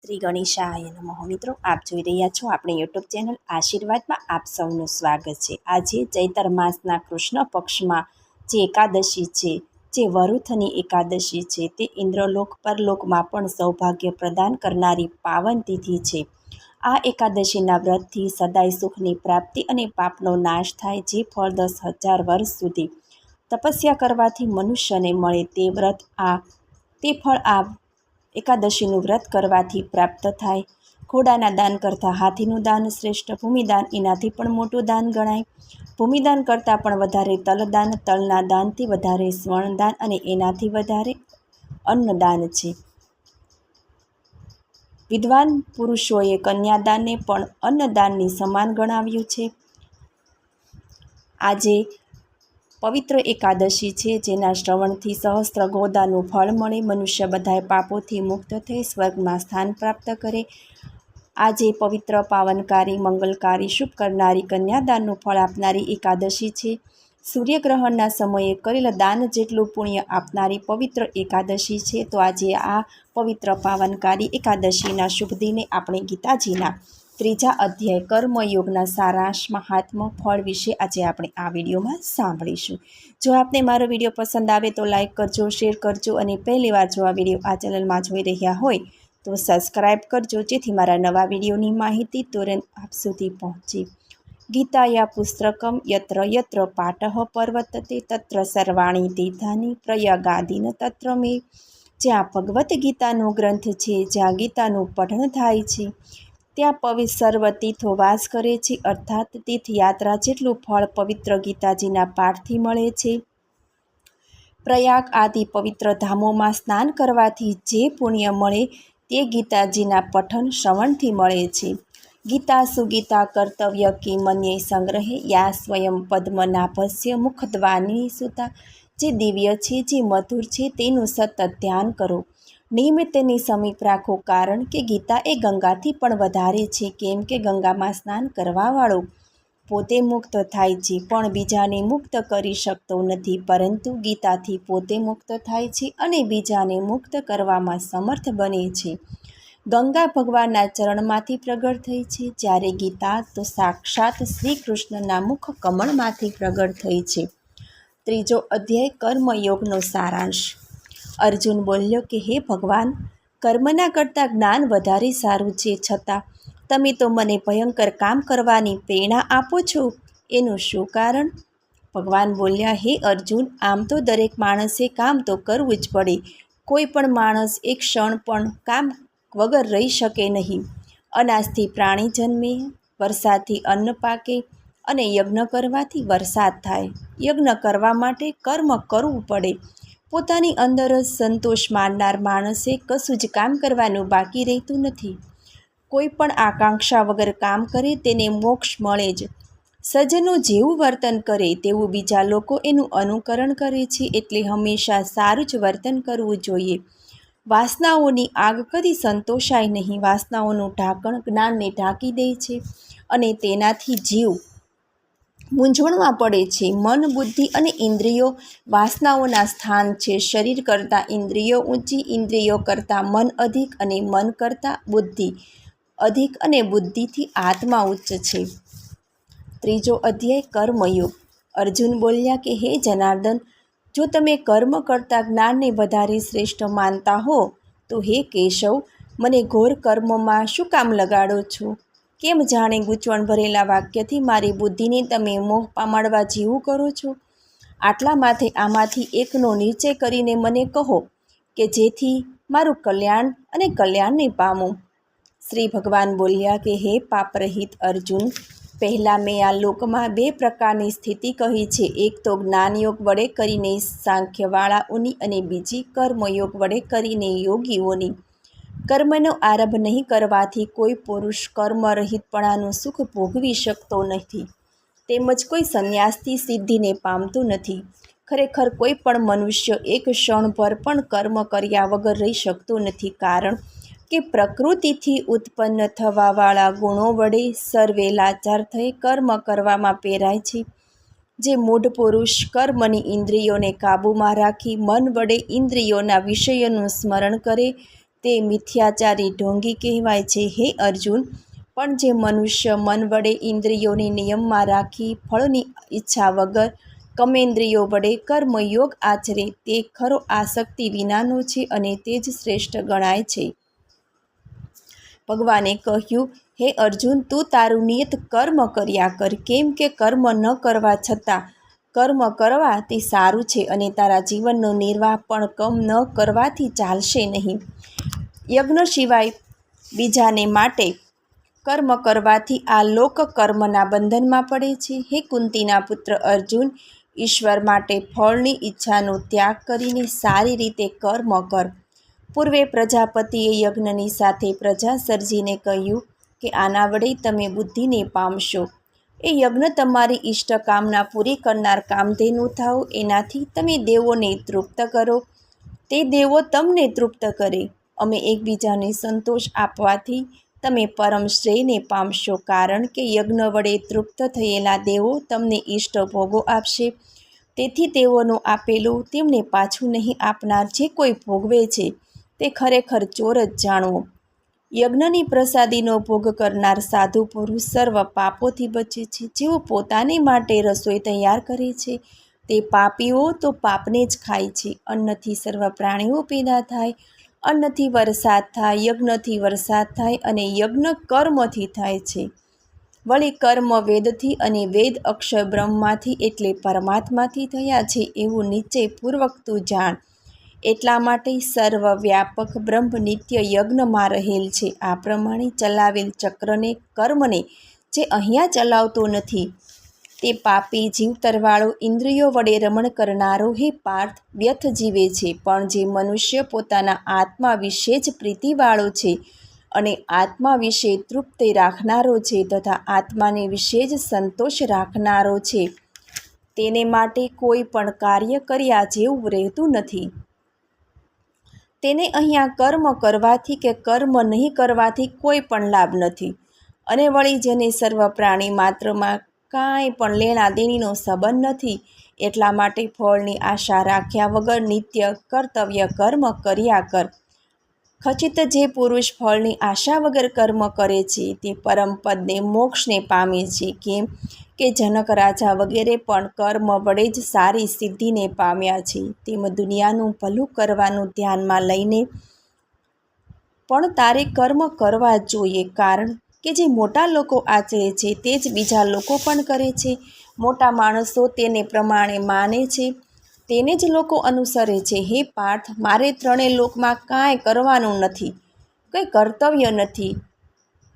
શ્રી ગણેશાય નમઃ. મિત્રો, આપ જોઈ રહ્યા છો આપણી યુટ્યુબ ચેનલ આશીર્વાદમાં આપ સૌનું સ્વાગત છે. આજે ચૈત્ર માસના કૃષ્ણ પક્ષમાં જે એકાદશી છે, જે વરુથની એકાદશી છે, તે ઇન્દ્રલોક પરલોકમાં પણ સૌભાગ્ય પ્રદાન કરનારી પાવન તિથિ છે. આ એકાદશીના વ્રતથી સદાય સુખની પ્રાપ્તિ અને પાપનો નાશ થાય. જે ફળ 10,000 વર્ષ સુધી તપસ્યા કરવાથી મનુષ્યને મળે તે ફળ આ એકાદશીનું વ્રત કરવાથી પ્રાપ્ત થાય. ઘોડાના દાન કરતાં હાથીનું દાન શ્રેષ્ઠ. ભૂમિદાન એનાથી પણ મોટું દાન ગણાય. ભૂમિદાન કરતાં પણ વધારે તલદાન, તલના દાનથી વધારે સ્વર્ણદાન અને એનાથી વધારે અન્નદાન છે. વિદ્વાન પુરુષોએ કન્યાદાનને પણ અન્નદાનની સમાન ગણાવ્યું છે. આજે પવિત્ર એકાદશી છે, જેના શ્રવણથી સહસ્ત્ર ગોદાનું ફળ મળે. મનુષ્ય બધાય પાપોથી મુક્ત થઈ સ્વર્ગમાં સ્થાન પ્રાપ્ત કરે. આજે પવિત્ર, પાવનકારી, મંગલકારી, શુભ કરનારી, કન્યાદાનનું ફળ આપનારી એકાદશી છે. સૂર્યગ્રહણના સમયે કરેલ દાન જેટલું પુણ્ય આપનારી પવિત્ર એકાદશી છે. તો આજે આ પવિત્ર પાવનકારી એકાદશીના શુભ દિને આપણે ગીતાજીના 3જા અધ્યાય કર્મયોગના સારાંશ, મહાત્મ્ય, ફળ વિશે આજે આપણે આ વિડીયોમાં સાંભળીશું. જો આપને મારો વિડીયો પસંદ આવે તો લાઇક કરજો, શેર કરજો અને પહેલીવાર જો આ વિડીયો આ ચેનલમાં જોઈ રહ્યા હોય તો સબસ્ક્રાઈબ કરજો, જેથી મારા નવા વિડીયોની માહિતી તુરંત આપ સુધી પહોંચે. ગીતાયા પુસ્તકમ યત્ર યત્ર પાઠઃ પર્વતતે તત્ર સર્વાણી તીર્થાની પ્રયાગાદીન તત્ર મે. જ્યાં ભગવદ્ ગીતાનો ગ્રંથ છે, જ્યાં ગીતાનું પઠન થાય છે, ત્યાં સર્વ તીર્થો વાસ કરે છે. અર્થાત તીર્થયાત્રા જેટલું ફળ પવિત્ર ગીતાજીના પાઠથી મળે છે. પ્રયાગ આદિ પવિત્ર ધામોમાં સ્નાન કરવાથી જે પુણ્ય મળે તે ગીતાજીના પઠન શ્રવણથી મળે છે. ગીતા સુગીતા કર્તવ્ય કી મન્યે સંગ્રહે યા સ્વયં પદ્મનાભસ્ય મુખદ્વારની સુતા. જે દિવ્ય છે, જે મધુર છે, તેનું સતત ધ્યાન કરો. નિયમિત તેની સમીપ રાખો, કારણ કે ગીતા એ ગંગાથી પણ વધારે છે. કેમ કે ગંગામાં સ્નાન કરવાવાળો પોતે મુક્ત થાય છે, પણ બીજાને મુક્ત કરી શકતો નથી, પરંતુ ગીતાથી પોતે મુક્ત થાય છે અને બીજાને મુક્ત કરવામાં સમર્થ બને છે. ગંગા ભગવાનના ચરણમાંથી પ્રગટ થઈ છે, જ્યારે ગીતા તો સાક્ષાત શ્રી કૃષ્ણના મુખ કમળમાંથી પ્રગટ થઈ છે. 3જો અધ્યાય કર્મયોગનો સારાંશ. અર્જુન બોલ્યો કે હે ભગવાન, કર્મના કરતાં જ્ઞાન વધારે સારું છે, છતાં તમે તો મને ભયંકર કામ કરવાની પ્રેરણા આપો છો. એનું શું કારણ? ભગવાન બોલ્યા, હે અર્જુન, આમ તો દરેક માણસે કામ તો કરવું જ પડે. કોઈ પણ માણસ એક ક્ષણ પણ કામ વગર રહી શકે નહીં. અનાજથી પ્રાણી જન્મે, વરસાદથી અન્ન પાકે અને યજ્ઞ કરવાથી વરસાદ થાય. યજ્ઞ કરવા માટે કર્મ કરવું પડે. પોતાની અંદર જ સંતોષ માનનાર માણસે કશું જ કામ કરવાનું બાકી રહેતું નથી. કોઈ પણ આકાંક્ષા વગર કામ કરે તેને મોક્ષ મળે જ. સજ્જનો જેવું વર્તન કરે તેવું બીજા લોકો એનું અનુકરણ કરે છે, એટલે હંમેશા સારું જ વર્તન કરવું જોઈએ. વાસનાઓની આગ કદી સંતોષાય નહીં. વાસનાઓનું ઢાંકણ જ્ઞાનને ઢાંકી દે છે અને તેનાથી જીવ મૂંઝવણમાં પડે છે. મન, બુદ્ધિ અને ઇન્દ્રિયો વાસનાઓના સ્થાન છે. શરીર કરતાં ઇન્દ્રિયો ઊંચી, ઇન્દ્રિયો કરતાં મન અધિક અને મન કરતાં બુદ્ધિ અધિક અને બુદ્ધિથી આત્મા ઉચ્ચ છે. 3જો અધ્યાય કર્મયોગ. અર્જુન બોલ્યા કે હે જનાર્દન, જો તમે કર્મ કરતાં જ્ઞાનને વધારે શ્રેષ્ઠ માનતા હો તો હે કેશવ, મને ઘોર કર્મમાં શું કામ લગાડો છો? કેમ જાણે ગૂંચવણ ભરેલા વાક્યથી મારી બુદ્ધિને તમે મોહ પામાડવા જેવું કરો છો? આટલા માથે આમાંથી એકનો નિશ્ચય કરીને મને કહો, કે જેથી મારું કલ્યાણ અને કલ્યાણને પામું. શ્રી ભગવાન બોલ્યા કે હે પાપરહિત અર્જુન, પહેલાં મેં આ લોકમાં 2 પ્રકારની સ્થિતિ કહી છે. એક તો જ્ઞાનયોગ વડે કરીને સાંખ્યવાળાઓની અને બીજી કર્મયોગ વડે કરીને યોગીઓની. કર્મનો આરંભ નહીં કરવાથી કોઈ પુરુષ કર્મરહિતપણાનું સુખ ભોગવી શકતો નથી, તેમજ કોઈ સંન્યાસથી સિદ્ધિને પામતું નથી. ખરેખર કોઈ પણ મનુષ્ય એક ક્ષણભર પણ કર્મ કર્યા વગર રહી શકતો નથી, કારણ કે પ્રકૃતિથી ઉત્પન્ન થવાવાળા ગુણો વડે સર્વે લાચાર થઈ કર્મ કરવામાં પ્રેરાય છે. જે મૂઢ પુરુષ કર્મની ઇન્દ્રિયોને કાબૂમાં રાખી મન વડે ઇન્દ્રિયોના વિષયોનું સ્મરણ કરે તે મિથ્યાચારી ઢોંગી કહેવાય છે. હે અર્જુન, પણ જે મનુષ્ય મન વડે ઇન્દ્રિયોને નિયમમાં રાખી ફળની ઈચ્છા વગર કર્મેન્દ્રિયો વડે કર્મયોગ આચરે તે ખરો આસક્તિ વિનાનો છે અને તે જ શ્રેષ્ઠ ગણાય છે. ભગવાને કહ્યું, હે અર્જુન, તું તારું નિયત કર્મ કર્યા કર. કેમ કે કર્મ ન કરવા છતાં કર્મ કરવા તે સારું છે અને તારા જીવનનો નિર્વાહ પણ કર્મ ન કરવાથી ચાલશે નહીં. યજ્ઞ સિવાય બીજાને માટે કર્મ કરવાથી આ લોક કર્મના બંધનમાં પડે છે. હે કુંતીના પુત્ર અર્જુન, ઈશ્વર માટે ફળની ઈચ્છાનો ત્યાગ કરીને સારી રીતે કર્મ કર. પૂર્વે પ્રજાપતિએ યજ્ઞની સાથે પ્રજા સર્જીને કહ્યું કે આના વડે તમે બુદ્ધિને પામશો. એ યજ્ઞ તમારી ઇષ્ટ કામના પૂરી કરનાર કામધેનુ થાઓ. એનાથી તમે દેવોને તૃપ્ત કરો, તે દેવો તમને તૃપ્ત કરે. અમે એકબીજાને સંતોષ આપવાથી તમે પરમ શ્રેયને પામશો, કારણ કે યજ્ઞ વડે તૃપ્ત થયેલા દેવો તમને ઇષ્ટ ભોગો આપશે. તેથી તેઓનું આપેલું તેમને પાછું નહીં આપનાર જે કોઈ ભોગવે છે તે ખરેખર ચોર જ જાણવો. યજ્ઞની પ્રસાદીનો ભોગ કરનાર સાધુ પુરુષ સર્વ પાપોથી બચે છે. જેઓ પોતાને માટે રસોઈ તૈયાર કરે છે તે પાપીઓ તો પાપને જ ખાય છે. અન્નથી સર્વ પ્રાણીઓ પેદા થાય, અન્નથી વરસાદ થાય, યજ્ઞથી વરસાદ થાય અને યજ્ઞ કર્મથી થાય છે. વળી કર્મ વેદથી અને વેદ અક્ષર બ્રહ્મમાંથી એટલે પરમાત્માથી થયા છે એવું નિશ્ચયપૂર્વક તું જાણ. એટલા માટે સર્વવ્યાપક બ્રહ્મ નિત્ય યજ્ઞમાં રહેલ છે. આ પ્રમાણે ચલાવેલ ચક્રને, કર્મને જે અહીંયા ચલાવતો નથી તે પાપી જીવતરવાળો ઇન્દ્રિયો વડે રમણ કરનારો હે પાર્થ વ્યર્થ જીવે છે. પણ જે મનુષ્ય પોતાના આત્મા વિશે જ પ્રીતિવાળો છે અને આત્મા વિશે તૃપ્તિ રાખનારો છે તથા આત્માને વિશે જ સંતોષ રાખનારો છે તેને માટે કોઈ પણ કાર્ય કર્યા જેવું રહેતું નથી. તેને અહીંયા કર્મ કરવાથી કે કર્મ નહીં કરવાથી કોઈ પણ લાભ નથી. અને વળી જેને સર્વ પ્રાણી માત્રમાં કાંઈ પણ લેણા દેણીનો સંબંધ નથી, એટલા માટે ફળની આશા રાખ્યા વગર નિત્ય કર્તવ્ય કર્મ કર્યા કર. ખચિત જે પુરુષ ફળની આશા વગર કર્મ કરે છે તે પરમપદને મોક્ષને પામે છે. કેમ કે જનક રાજા વગેરે પણ કર્મ વડે જ સારી સિદ્ધિને પામ્યા છે. તેમ દુનિયાનું ભલું કરવાનું ધ્યાનમાં લઈને પણ તારે કર્મ કરવા જોઈએ, કારણ કે જે મોટા લોકો આચરે છે તે જ બીજા લોકો પણ કરે છે. મોટા માણસો તેને પ્રમાણે માને છે, તેને જ લોકો અનુસરે છે. હે પાર્થ, મારે ત્રણેય લોકમાં કાંઈ કરવાનું નથી, કંઈ કર્તવ્ય નથી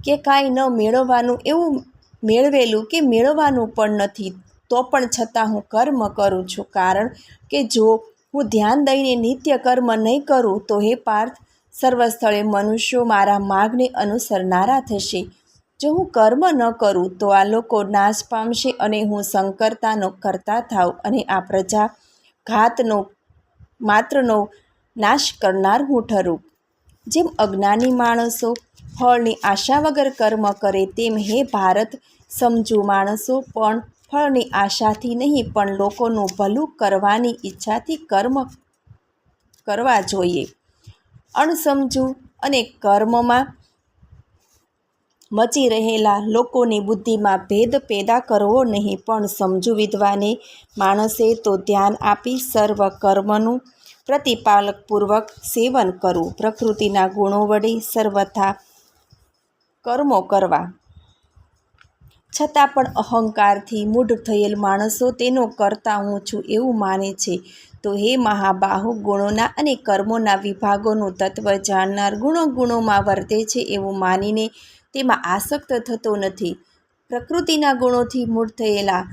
કે કાંઈ ન મેળવવાનું, એવું મેળવેલું કે મેળવવાનું પણ નથી, તો પણ છતાં હું કર્મ કરું છું. કારણ કે જો હું ધ્યાન દઈને નિત્ય કર્મ નહીં કરું તો હે પાર્થ, સર્વ સ્થળે મનુષ્યો મારા માર્ગને અનુસરનારા થશે. જો હું કર્મ ન કરું તો આ લોકો નાશ પામશે અને હું સંકર્તાનો કરતા થાવ અને આ પ્રજા ઘાતનો માત્રનો નાશ કરનાર હું ઠરું. જેમ અજ્ઞાની માણસો ફળની આશા વગર કર્મ કરે તેમ હે ભારત, સમજુ માણસો પણ ફળની આશાથી નહીં પણ લોકોનું ભલું કરવાની ઈચ્છાથી કર્મ કરવા જોઈએ. અણસમજુ અને કર્મમાં મચી રહેલા લોકોની બુદ્ધિમાં ભેદ પેદા કરવો નહીં, પણ સમજુ વિદ્વાને માણસે તો ધ્યાન આપી સર્વ કર્મનું પ્રતિપાલકપૂર્વક સેવન કરવું. પ્રકૃતિના ગુણો વડે સર્વથા કર્મો કરવા છતાં પણ અહંકારથી મૂઢ થયેલ માણસો તેનો કરતા હું છું એવું માને છે. તો હે મહાબાહુ, ગુણોના અને કર્મોના વિભાગોનું તત્વ જાણનાર ગુણો ગુણોમાં વર્તે છે એવું માનીને તેમાં આસક્ત થતો નથી. પ્રકૃતિના ગુણોથી મૂઢ થયેલા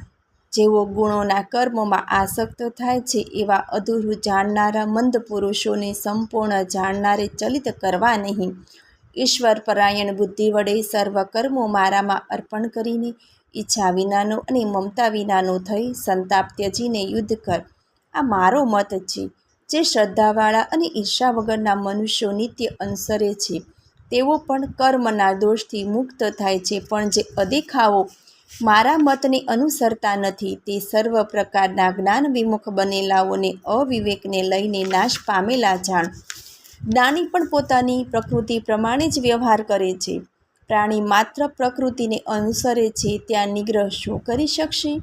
જેઓ ગુણોના કર્મમાં આસક્ત થાય છે એવા અધૂરું જાણનારા મંદ પુરુષોને સંપૂર્ણ જાણનારે ચલિત કરવા નહીં. ઈશ્વર પરાયણ બુદ્ધિ વડે સર્વ કર્મો મારામાં અર્પણ કરીને ઈચ્છા વિનાનો અને મમતા વિનાનો થઈ સંતાપ ત્યજીને યુદ્ધ કર. આ મારો મત છે. જે શ્રદ્ધાવાળા અને ઈર્ષા વગરના મનુષ્યો નિત્ય અનુસરે છે તેઓ પણ કર્મના દોષથી મુક્ત થાય છે. પણ જે અદેખાઓ મારા મતને અનુસરતા નથી તે સર્વ પ્રકારના જ્ઞાન વિમુખ બનેલાઓને અવિવેકને લઈને નાશ પામેલા જાણ. જ્ઞાની પણ પોતાની પ્રકૃતિ પ્રમાણે જ વ્યવહાર કરે છે. પ્રાણી માત્ર પ્રકૃતિને અનુસરે છે, ત્યાં નિગ્રહ શું કરી શકશે?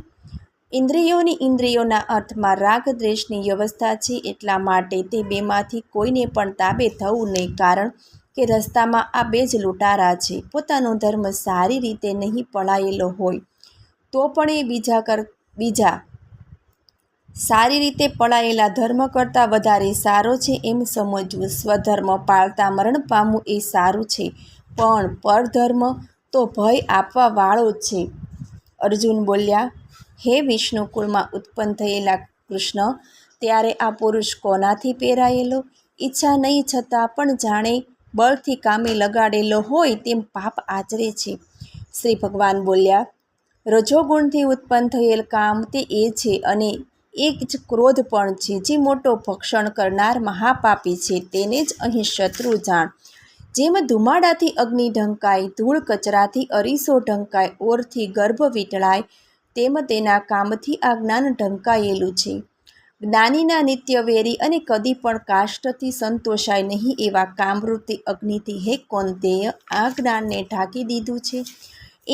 ઇન્દ્રિયોના અર્થમાં રાગ દ્વેષની વ્યવસ્થા છે. એટલા માટે તે બેમાંથી કોઈને પણ તાબે થવું નહીં, કારણ કે રસ્તામાં આ બે જ લૂંટારા છે. પોતાનો ધર્મ સારી રીતે નહીં પળાયેલો હોય તો પણ એ બીજા સારી રીતે પળાયેલા ધર્મ કરતાં વધારે સારો છે એમ સમજવું. સ્વધર્મ પાળતા મરણ પામવું એ સારું છે, પણ પરધર્મ તો ભય આપવા વાળો છે. અર્જુન બોલ્યા, હે વિષ્ણુ કુળમાં ઉત્પન્ન થયેલા કૃષ્ણ, ત્યારે આ પુરુષ કોનાથી પહેરાયેલો? ઈચ્છા નહીં છતાં પણ જાણે બળથી કામે લગાડેલો હોય તેમ પાપ આચરે છે. શ્રી ભગવાન બોલ્યા, રજોગુણથી ઉત્પન્ન થયેલ કામ તે એ છે, અને એક જ ક્રોધ પણ છે, જે મોટો ભક્ષણ કરનાર મહાપાપી છે. તેને જ અહીં શત્રુ જાણ. જેમ ધુમાડાથી અગ્નિ ઢંકાય, ધૂળ કચરાથી અરીસો ઢંકાય, ઓરથી ગર્ભ વીંટળાય, તેમ તેના કામથી આ જ્ઞાન ઢંકાયેલું છે. જ્ઞાનીના નિત્ય વેરી અને કદી પણ કાષ્ઠથી સંતોષાય નહીં એવા કામરૂપી અગ્નિથી હે કૌંતેય આ જ્ઞાનને ઢાંકી દીધું છે.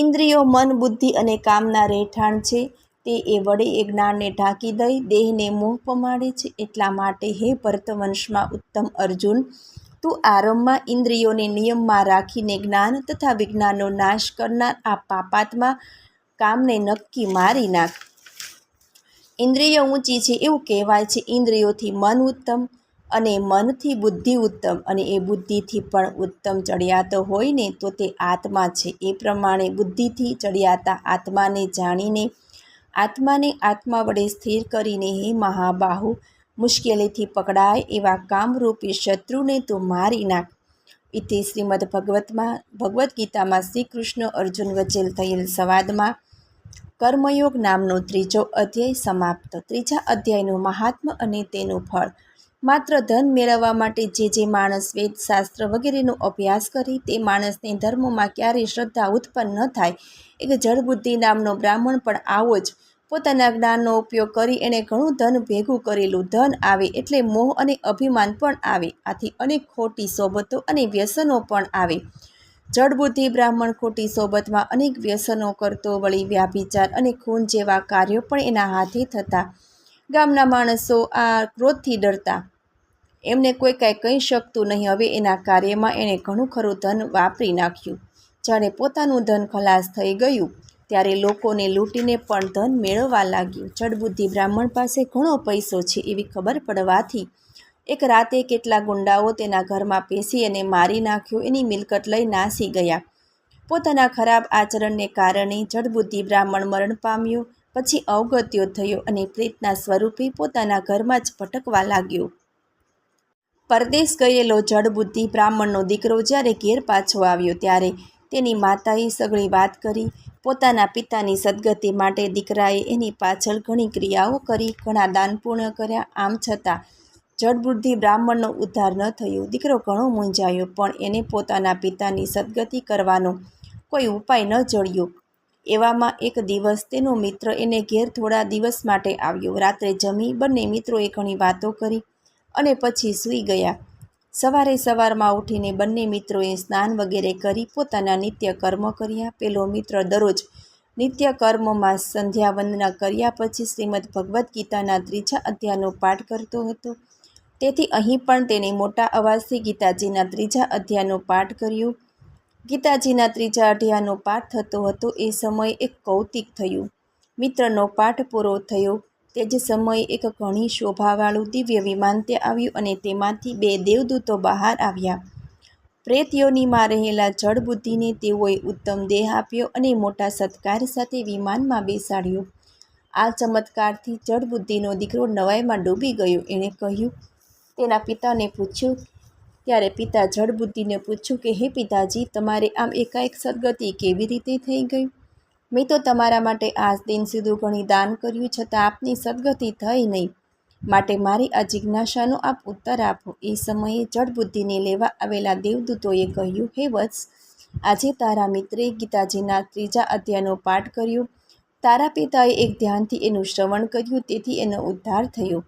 ઇન્દ્રિયો, મન, બુદ્ધિ અને કામના રહેઠાણ છે. તે એ વડે એ જ્ઞાનને ઢાંકી દઈ દેહને મોહ પમાડે છે. એટલા માટે હે ભરતવંશમાં ઉત્તમ અર્જુન, તું આરંભમાં ઇન્દ્રિયોને નિયમમાં રાખીને જ્ઞાન તથા વિજ્ઞાનનો નાશ કરનાર આ પાપાત્મા કામને નક્કી મારી નાખ. ઇન્દ્રિયો ઊંચી છે એવું કહેવાય છે. ઇન્દ્રિયોથી મન ઉત્તમ, અને મનથી બુદ્ધિ ઉત્તમ, અને એ બુદ્ધિથી પણ ઉત્તમ ચડિયાતો હોય ને તો તે આત્મા છે. એ પ્રમાણે બુદ્ધિથી ચડિયાતા આત્માને જાણીને, આત્માને આત્મા વડે સ્થિર કરીને હે મહાબાહુ, મુશ્કેલીથી પકડાય એવા કામરૂપી શત્રુને તું મારી નાખ. ઇતિ શ્રીમદ ભગવદ્ ગીતામાં શ્રી કૃષ્ણ અર્જુન વચ્ચે થયેલ સંવાદમાં કર્મયોગ નામનો 3જો અધ્યાય સમાપ્ત. 3જા અધ્યાયનું મહાત્મ્ય અને તેનું ફળ. માત્ર ધન મેળવવા માટે જે માણસ વેદ શાસ્ત્ર વગેરેનો અભ્યાસ કરે તે માણસને ધર્મમાં ક્યારેય શ્રદ્ધા ઉત્પન્ન ન થાય. એક જડબુદ્ધિ નામનો બ્રાહ્મણ પણ આવો જ. પોતાના જ્ઞાનનો ઉપયોગ કરી એણે ઘણું ધન ભેગું કરેલું. ધન આવે એટલે મોહ અને અભિમાન પણ આવે. આથી અનેક ખોટી સોબતો અને વ્યસનો પણ આવે. જડબુદ્ધિ બ્રાહ્મણ ખોટી સોબતમાં અનેક વ્યસનો કરતો, વળી વ્યાભિચાર અને ખૂન જેવા કાર્યો પણ એના હાથે થતા. ગામના માણસો આ ક્રોધથી ડરતા. એમને કોઈ કાંઈ કહી શકતું નહીં. હવે એના કાર્યમાં એણે ઘણું ખરું ધન વાપરી નાખ્યું. જાણે પોતાનું ધન ખલાસ થઈ ગયું ત્યારે લોકોને લૂંટીને પણ ધન મેળવવા લાગ્યું. જડબુદ્ધિ બ્રાહ્મણ પાસે ઘણો પૈસો છે એવી ખબર પડવાથી એક રાતે કેટલા ગુંડાઓ તેના ઘરમાં પેસી અને મારી નાખ્યો. એની મિલકત લઈ નાસી ગયા. પોતાના ખરાબ આચરણને કારણે જડબુદ્ધિ બ્રાહ્મણ મરણ પામ્યો. પછી અવગત્યો થયો અને પ્રેતના સ્વરૂપે પોતાના ઘરમાં જ ભટકવા લાગ્યો. પરદેશ ગયેલો જડબુદ્ધિ બ્રાહ્મણનો દીકરો જ્યારે ઘેર પાછો આવ્યો ત્યારે તેની માતાએ સઘળી વાત કરી. પોતાના પિતાની સદગતિ માટે દીકરાએ એની પાછળ ઘણી ક્રિયાઓ કરી, ઘણા દાન પુણ્ય કર્યા. આમ છતાં જડબુદ્ધિ બ્રાહ્મણનો ઉદ્ધાર ન થયો. દીકરો ઘણો મૂંઝાયો, પણ એને પોતાના પિતાની સદગતિ કરવાનો કોઈ ઉપાય ન જડ્યો. એવામાં એક દિવસ તેનો મિત્ર એને ઘેર થોડા દિવસ માટે આવ્યો. રાત્રે જમી બંને મિત્રોએ ઘણી વાતો કરી અને પછી સૂઈ ગયા. સવારમાં ઉઠીને બંને મિત્રોએ સ્નાન વગેરે કરી પોતાના નિત્ય કર્મ કર્યા. પેલો મિત્ર દરરોજ નિત્ય કર્મમાં સંધ્યા વંદના કર્યા પછી શ્રીમદ ભગવદ્ ગીતાના 3જા અધ્યાયનો પાઠ કરતો હતો. તેથી અહીં પણ તેણે મોટા અવાજથી ગીતાજીના 3જા અધ્યાયનો પાઠ કર્યો. ગીતાજીના 3જા અધ્યાયનો પાઠ થતો હતો એ સમયે એક કૌતિક થયું. મિત્રનો પાઠ પૂરો થયો તે જ સમયે એક ઘણી શોભાવાળું દિવ્ય વિમાન ત્યાં આવ્યું અને તેમાંથી 2 દેવદૂતો બહાર આવ્યા. પ્રેત યોનિમાં રહેલા જડબુદ્ધિને તેઓએ ઉત્તમ દેહ આપ્યો અને મોટા સત્કાર સાથે વિમાનમાં બેસાડ્યો. આ ચમત્કારથી જડબુદ્ધિનો દીકરો નવાઈમાં ડૂબી ગયો. એણે કહ્યું તેના પિતાને પૂછ્યું. ત્યારે પિતા જડબુદ્ધિને પૂછ્યું કે હે પિતાજી, તમારે આમ એકાએક સદગતિ કેવી રીતે થઈ ગઈ? મેં તો તમારા માટે આજ દિન સુધી ઘણી દાન કર્યું, છતાં આપની સદગતિ થઈ નહીં. માટે મારી આ જિજ્ઞાસાનો આપ ઉત્તર આપો. એ સમયે જડબુદ્ધિને લેવા આવેલા દેવદૂતોએ કહ્યું, હે વત્સ, આજે તારા મિત્રે ગીતાજીના 3જા અધ્યાયનો પાઠ કર્યો. તારા પિતાએ એક ધ્યાનથી એનું શ્રવણ કર્યું, તેથી એનો ઉદ્ધાર થયો.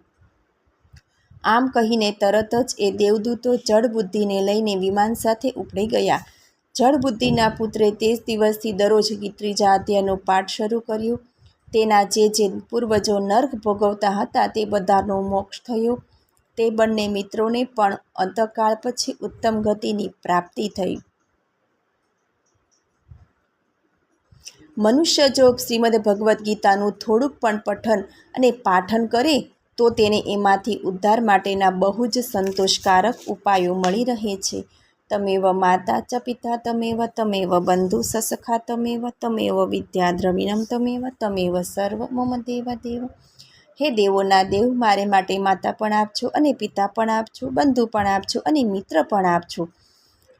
આમ કહીને તરત જ એ દેવદૂતો જળબુદ્ધિને લઈને વિમાન સાથે ઉપડી ગયા. જળબુદ્ધિના પુત્રે તે જ દિવસથી દરરોજ ત્રીજા અધ્યાયનો પાઠ શરૂ કર્યો. તેના જે પૂર્વજો નર્ક ભોગવતા હતા તે બધાનો મોક્ષ થયો. તે બંને મિત્રોને પણ અંતકાળ પછી ઉત્તમ ગતિની પ્રાપ્તિ થઈ. મનુષ્ય જો શ્રીમદ્ ભગવદ્ ગીતાનું થોડુંક પણ પઠન અને પાઠન કરે તો તેને એમાંથી ઉદ્ધાર માટેના બહુ જ સંતોષકારક ઉપાયો મળી રહે છે. તમેવ માતા ચ પિતા તમેવ તમેવ બંધુ સસખા તમેવ તમેવ વિદ્યા દ્રવિણમ તમેવ સર્વ મમ દેવ દેવ. હે દેવોના દેવ, મારે માટે માતા પણ આપજો અને પિતા પણ આપજો, બંધુ પણ આપજો અને મિત્ર પણ આપજો,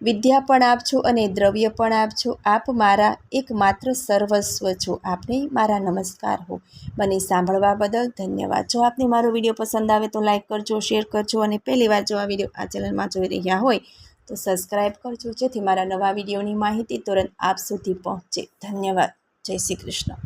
વિદ્યા પણ આપજો અને દ્રવ્ય પણ આપજો. આપ મારા એકમાત્ર સર્વસ્વ છો. આપને મારા નમસ્કાર હો. મને સાંભળવા બદલ ધન્યવાદ. જો આપને મારો વિડીયો પસંદ આવે તો લાઈક કરજો, શેર કરજો અને પહેલીવાર જો આ વિડીયો આ ચેનલમાં જોઈ રહ્યા હોય તો સબસ્ક્રાઈબ કરજો, જેથી મારા નવા વિડીયોની માહિતી તુરંત આપ સુધી પહોંચે. ધન્યવાદ. જય શ્રી કૃષ્ણ.